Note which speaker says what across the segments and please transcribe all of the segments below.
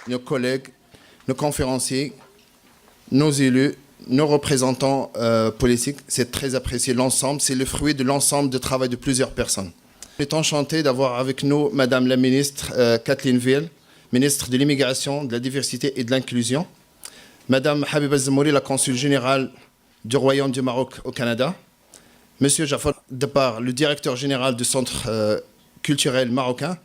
Speaker 1: nos collègues, nos conférenciers, nos élus, nos représentants politiques. C'est très apprécié l'ensemble. C'est le fruit de l'ensemble du travail de plusieurs personnes. On est enchanté d'avoir avec nous Madame la ministre Kathleen Veil, ministre de l'Immigration, de la Diversité et de l'Inclusion. Madame Habiba Zemouri, la consul générale du Royaume du Maroc au Canada. Monsieur Jafar Depar, le directeur général du Centre culturel marocain.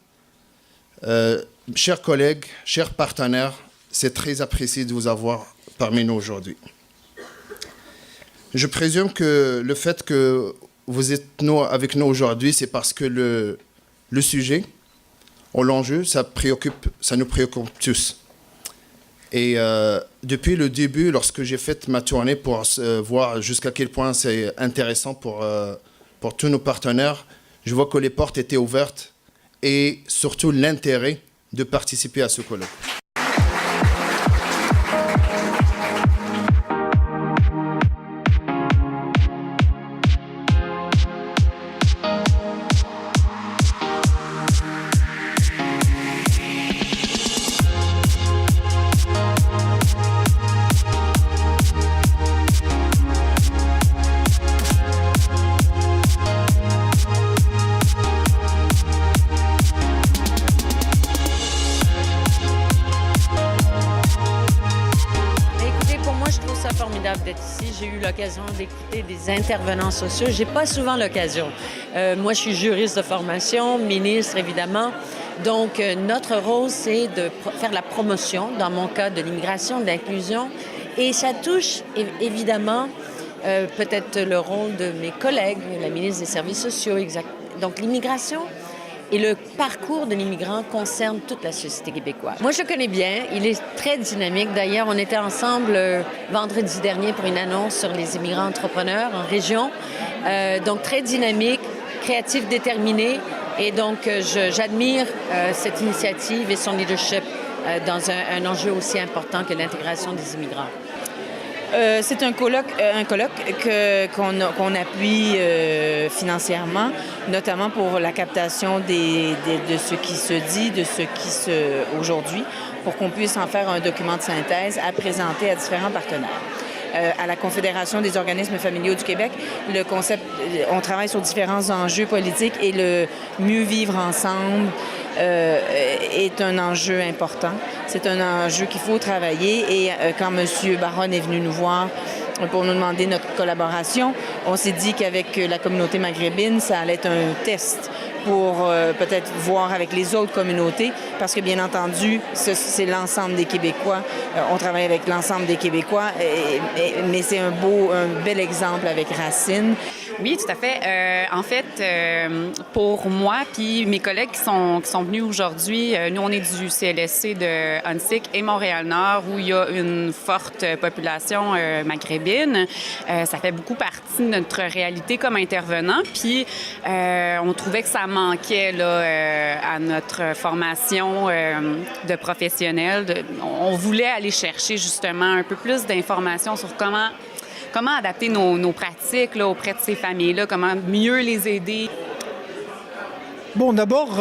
Speaker 1: Chers collègues, chers partenaires, c'est très apprécié de vous avoir parmi nous aujourd'hui. Je présume que le fait que vous êtes avec nous aujourd'hui, c'est parce que le sujet, ou l'enjeu, ça nous préoccupe tous. Et depuis le début, lorsque j'ai fait ma tournée pour voir jusqu'à quel point c'est intéressant pour tous nos partenaires, je vois que les portes étaient ouvertes et surtout l'intérêt de participer à ce colloque.
Speaker 2: Formidable d'être ici. J'ai eu l'occasion d'écouter des intervenants sociaux. J'ai pas souvent l'occasion. Moi, je suis juriste de formation, ministre, évidemment. Donc, notre rôle, c'est de faire la promotion, dans mon cas, de l'immigration, de l'inclusion. Et ça touche, évidemment, peut-être le rôle de mes collègues, la ministre des Services sociaux, exact. Donc, l'immigration et le parcours de l'immigrant concerne toute la société québécoise. Moi, je le connais bien. Il est très dynamique. D'ailleurs, on était ensemble vendredi dernier pour une annonce sur les immigrants entrepreneurs en région. Donc, très dynamique, créatif, déterminé. Et donc, j'admire cette initiative et son leadership dans un enjeu aussi important que l'intégration des immigrants.
Speaker 3: C'est un colloque qu'on appuie financièrement, notamment pour la captation de ce qui se dit, de ce qui aujourd'hui, pour qu'on puisse en faire un document de synthèse à présenter à différents partenaires. À la Confédération des organismes familiaux du Québec, le concept, on travaille sur différents enjeux politiques et le mieux vivre ensemble est un enjeu important. C'est un enjeu qu'il faut travailler et quand M. Baron est venu nous voir pour nous demander notre collaboration, on s'est dit qu'avec la communauté maghrébine, ça allait être un test pour peut-être voir avec les autres communautés, parce que bien entendu, c'est l'ensemble des Québécois. On travaille avec l'ensemble des Québécois, mais c'est un bel exemple avec Racine.
Speaker 4: Oui, tout à fait. En fait, pour moi puis mes collègues qui sont venus aujourd'hui, nous, on est du CLSC de Huntsic et Montréal-Nord, où il y a une forte population maghrébine. Ça fait beaucoup partie de notre réalité comme intervenant. Puis, on trouvait que ça manquait là, à notre formation de professionnels. On voulait aller chercher justement un peu plus d'informations sur comment adapter nos pratiques là, auprès de ces familles-là, comment mieux les aider.
Speaker 5: Bon, d'abord,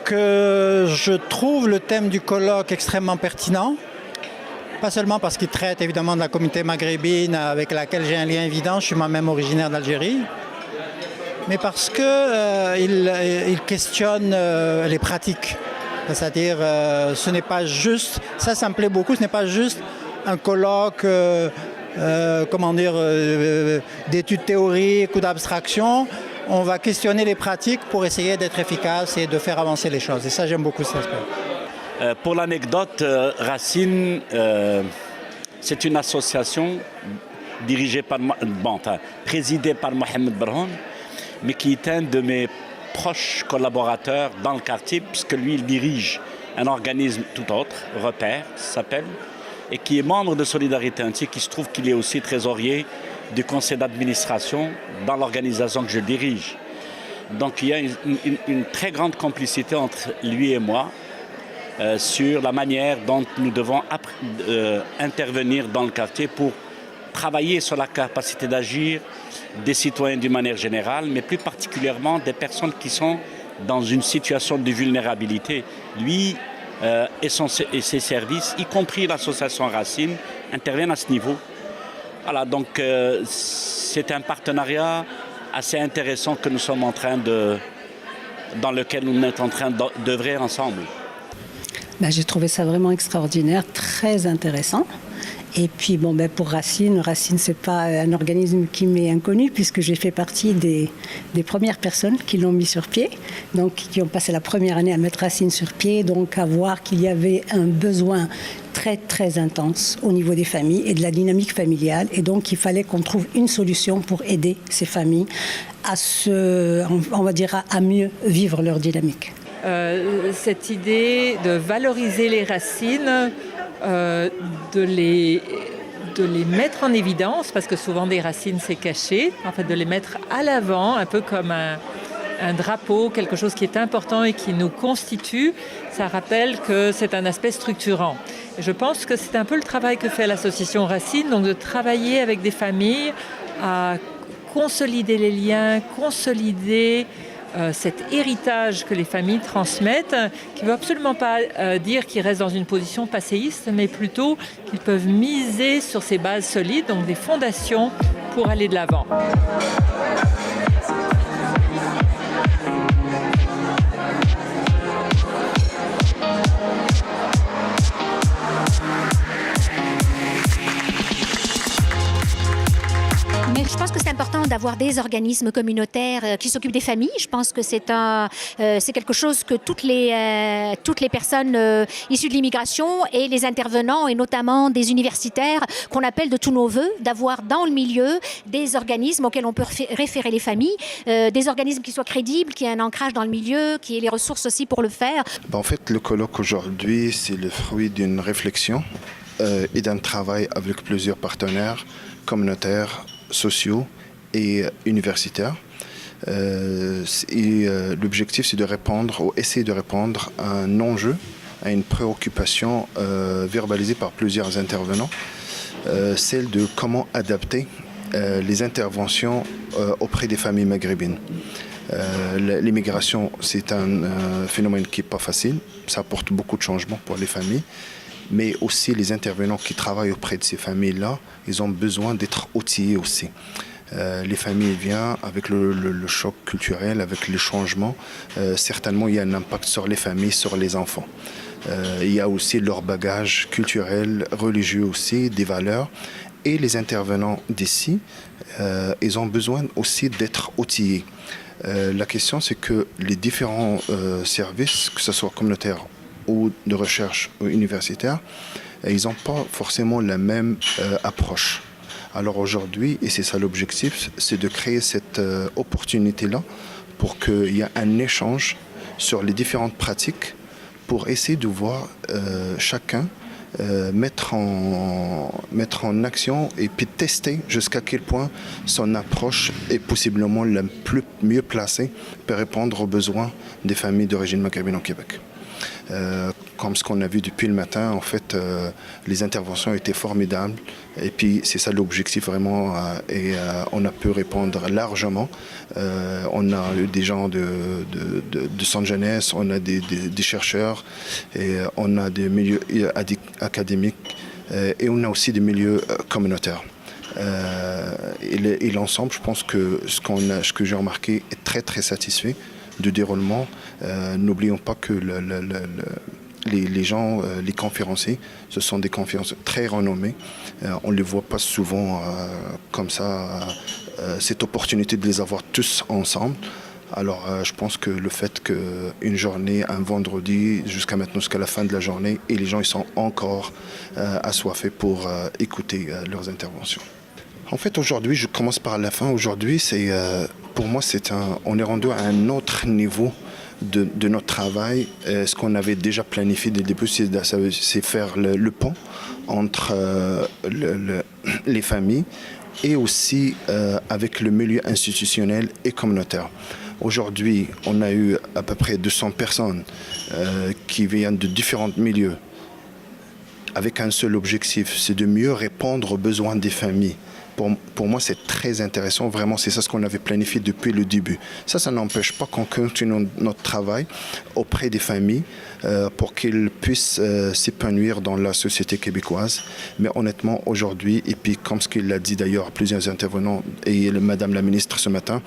Speaker 5: que je trouve le thème du colloque extrêmement pertinent, pas seulement parce qu'il traite évidemment de la communauté maghrébine avec laquelle j'ai un lien évident, je suis moi-même originaire d'Algérie, mais parce qu'il questionne les pratiques. C'est-à-dire, ce n'est pas juste, ça me plaît beaucoup, ce n'est pas juste un colloque d'études théoriques ou d'abstraction. On va questionner les pratiques pour essayer d'être efficace et de faire avancer les choses. Et ça, j'aime beaucoup cet aspect.
Speaker 6: Pour l'anecdote, Racine, c'est une association présidée par Mohamed Barhoun, mais qui est un de mes proches collaborateurs dans le quartier, puisque lui, il dirige un organisme tout autre, Repère, s'appelle, et qui est membre de Solidarité Huntsic, qui se trouve qu'il est aussi trésorier du conseil d'administration dans l'organisation que je dirige. Donc il y a une très grande complicité entre lui et moi sur la manière dont nous devons intervenir dans le quartier pour travailler sur la capacité d'agir des citoyens d'une manière générale, mais plus particulièrement des personnes qui sont dans une situation de vulnérabilité. Lui, et ses services, y compris l'association Racine, interviennent à ce niveau. Voilà, donc c'est un partenariat assez intéressant que nous sommes en train dans lequel nous sommes en train d'œuvrer ensemble.
Speaker 7: J'ai trouvé ça vraiment extraordinaire, très intéressant. Et puis pour Racine, c'est pas un organisme qui m'est inconnu puisque j'ai fait partie des premières personnes qui l'ont mis sur pied, donc qui ont passé la première année à mettre Racine sur pied, donc à voir qu'il y avait un besoin très très intense au niveau des familles et de la dynamique familiale, et donc il fallait qu'on trouve une solution pour aider ces familles à mieux vivre leur dynamique.
Speaker 8: Cette idée de valoriser les racines, de les mettre en évidence, parce que souvent des racines c'est caché, en fait de les mettre à l'avant, un peu comme un drapeau, quelque chose qui est important et qui nous constitue, ça rappelle que c'est un aspect structurant. Et je pense que c'est un peu le travail que fait l'association Racine, donc de travailler avec des familles à consolider les liens, consolider cet héritage que les familles transmettent, qui ne veut absolument pas dire qu'ils restent dans une position passéiste, mais plutôt qu'ils peuvent miser sur ces bases solides, donc des fondations pour aller de l'avant.
Speaker 9: Je pense que c'est important d'avoir des organismes communautaires qui s'occupent des familles. Je pense que c'est quelque chose que toutes les personnes issues de l'immigration et les intervenants, et notamment des universitaires, qu'on appelle de tous nos voeux, d'avoir dans le milieu des organismes auxquels on peut référer les familles, des organismes qui soient crédibles, qui aient un ancrage dans le milieu, qui aient les ressources aussi pour le faire.
Speaker 1: En fait, le colloque aujourd'hui, c'est le fruit d'une réflexion et d'un travail avec plusieurs partenaires communautaires, sociaux et universitaires. L'objectif, c'est essayer de répondre à un enjeu, à une préoccupation verbalisée par plusieurs intervenants, celle de comment adapter les interventions auprès des familles maghrébines. L'immigration, c'est un phénomène qui n'est pas facile, ça apporte beaucoup de changements pour les familles, mais aussi les intervenants qui travaillent auprès de ces familles-là, ils ont besoin d'être outillés aussi. Les familles viennent avec le choc culturel, avec les changements. Certainement, il y a un impact sur les familles, sur les enfants. Il y a aussi leur bagage culturel, religieux aussi, des valeurs. Et les intervenants d'ici, ils ont besoin aussi d'être outillés. La question, c'est que les différents services, que ce soit communautaires ou de recherche ou universitaire, ils n'ont pas forcément la même approche. Alors aujourd'hui, et c'est ça l'objectif, c'est de créer cette opportunité-là pour qu'il y ait un échange sur les différentes pratiques pour essayer de voir chacun mettre en action et puis tester jusqu'à quel point son approche est possiblement la mieux placée pour répondre aux besoins des familles d'origine maghrébine au Québec. Comme ce qu'on a vu depuis le matin, en fait, les interventions étaient formidables. Et puis, c'est ça l'objectif vraiment. Et on a pu répondre largement. On a eu des gens de centre jeunesse, on a des chercheurs, et on a des milieux académiques, et on a aussi des milieux communautaires. Et l'ensemble, je pense que ce que j'ai remarqué est très, très satisfait du déroulement. N'oublions pas que les gens, les conférenciers, ce sont des conférenciers très renommés. On ne les voit pas souvent comme ça, cette opportunité de les avoir tous ensemble. Alors je pense que le fait qu'une journée, un vendredi, jusqu'à maintenant, jusqu'à la fin de la journée, et les gens ils sont encore assoiffés pour écouter leurs interventions. En fait, aujourd'hui, je commence par la fin. Aujourd'hui, pour moi, on est rendu à un autre niveau de notre travail. Ce qu'on avait déjà planifié dès le début, c'est faire le pont entre les familles et aussi avec le milieu institutionnel et communautaire. Aujourd'hui, on a eu à peu près 200 personnes qui viennent de différents milieux avec un seul objectif, c'est de mieux répondre aux besoins des familles Pour moi, c'est très intéressant. Vraiment, c'est ça ce qu'on avait planifié depuis le début. Ça n'empêche pas qu'on continue notre travail auprès des familles pour qu'ils puissent s'épanouir dans la société québécoise. Mais honnêtement, aujourd'hui, et puis comme ce qu'il l'a dit d'ailleurs plusieurs intervenants et Madame la ministre ce matin,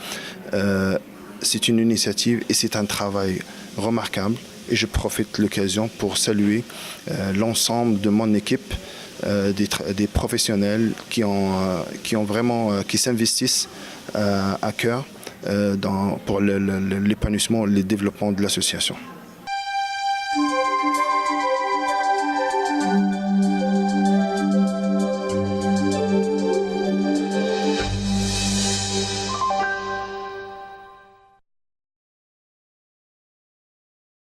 Speaker 1: c'est une initiative et c'est un travail remarquable. Et je profite de l'occasion pour saluer l'ensemble de mon équipe, des professionnels qui s'investissent à cœur pour l'épanouissement et le développement de l'association.